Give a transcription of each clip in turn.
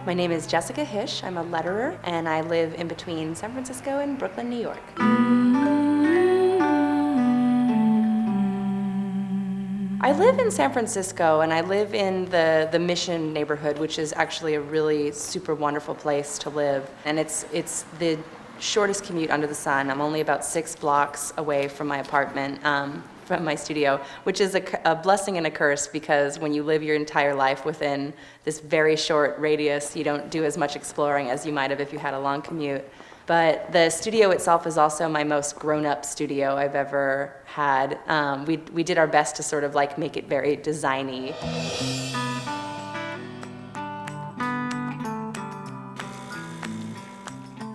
My name is Jessica Hische. I'm a letterer, and I live in between San Francisco and Brooklyn, New York. I live in San Francisco, and I live in the Mission neighborhood, which is actually a really super wonderful place to live. And it's the shortest commute under the sun. I'm only about 6 blocks away from my apartment, from my studio, which is a blessing and a curse, because when you live your entire life within this very short radius, you don't do as much exploring as you might have if you had a long commute. But the studio itself is also my most grown-up studio I've ever had. We did our best to sort of like make it very designy.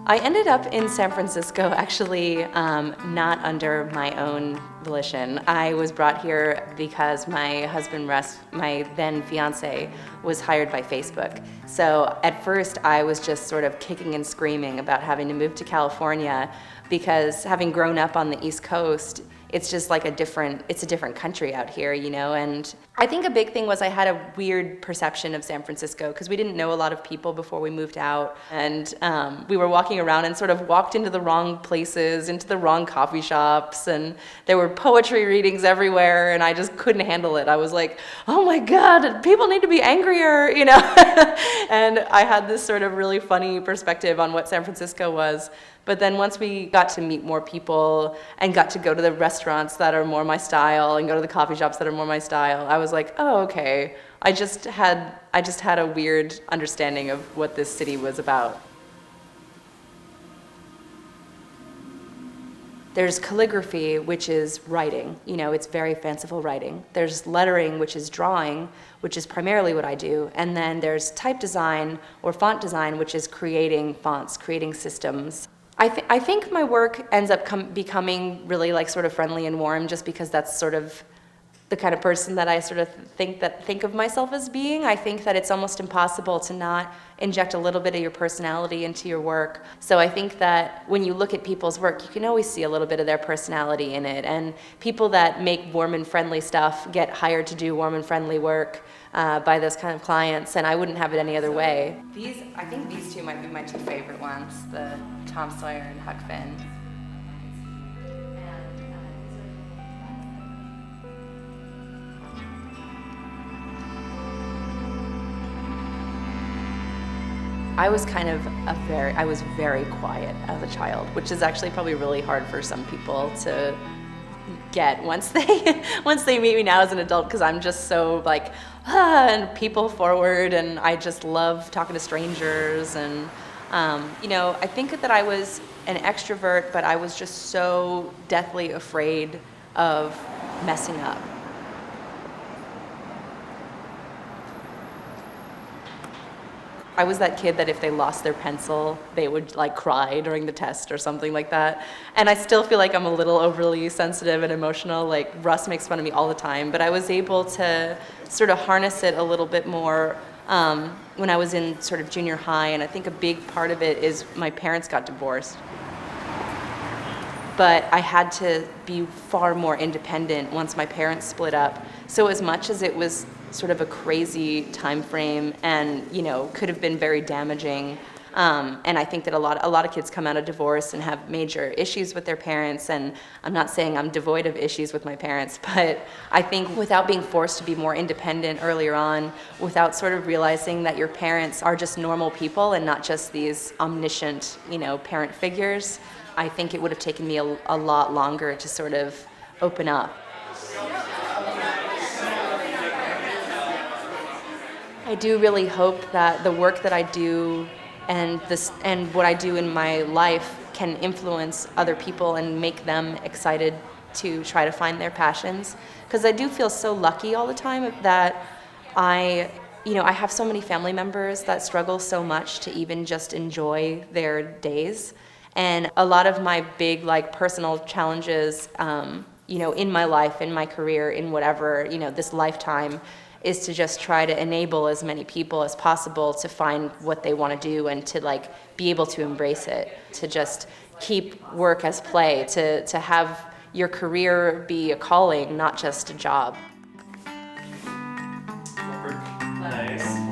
I ended up in San Francisco actually not under my own volition. I was brought here because my husband Russ, my then fiance, was hired by Facebook. So at first I was just sort of kicking and screaming about having to move to California, because having grown up on the East Coast, it's just like it's a different country out here, you know? And I think a big thing was I had a weird perception of San Francisco, because we didn't know a lot of people before we moved out. And we were walking around and sort of walked into the wrong places, into the wrong coffee shops, and there were poetry readings everywhere, and I just couldn't handle it. I was like, oh my God, people need to be angrier, you know? And I had this sort of really funny perspective on what San Francisco was. But then once we got to meet more people and got to go to the restaurants that are more my style and go to the coffee shops that are more my style, I was like, oh, okay. I just had a weird understanding of what this city was about. There's calligraphy, which is writing. You know, it's very fanciful writing. There's lettering, which is drawing, which is primarily what I do. And then there's type design or font design, which is creating fonts, creating systems. I think my work ends up becoming really like sort of friendly and warm, just because that's sort of the kind of person that I sort of think of myself as being. I think that it's almost impossible to not inject a little bit of your personality into your work. So I think that when you look at people's work, you can always see a little bit of their personality in it. And people that make warm and friendly stuff get hired to do warm and friendly work by those kind of clients, and I wouldn't have it any other way. I think these two might be my two favorite ones, the Tom Sawyer and Huck Finn. I was very quiet as a child, which is actually probably really hard for some people to get once they meet me now as an adult, because I'm just so like and people forward, and I just love talking to strangers. And you know, I think that I was an extrovert, but I was just so deathly afraid of messing up. I was that kid that if they lost their pencil, they would like cry during the test or something like that. And I still feel like I'm a little overly sensitive and emotional. Like Russ makes fun of me all the time, but I was able to sort of harness it a little bit more when I was in sort of junior high. And I think a big part of it is my parents got divorced. But I had to be far more independent once my parents split up. So as much as it was sort of a crazy time frame and, you know, could have been very damaging, and I think that a lot of kids come out of divorce and have major issues with their parents, and I'm not saying I'm devoid of issues with my parents, but I think without being forced to be more independent earlier on, without sort of realizing that your parents are just normal people and not just these omniscient, you know, parent figures, I think it would have taken me a lot longer to sort of open up. I do really hope that the work that I do and what I do in my life can influence other people and make them excited to try to find their passions. Because I do feel so lucky all the time that I have so many family members that struggle so much to even just enjoy their days. And a lot of my big like personal challenges, you know, in my life, in my career, in whatever, you know, this lifetime, is to just try to enable as many people as possible to find what they want to do and to like be able to embrace it, to just keep work as play, to have your career be a calling, not just a job. Nice.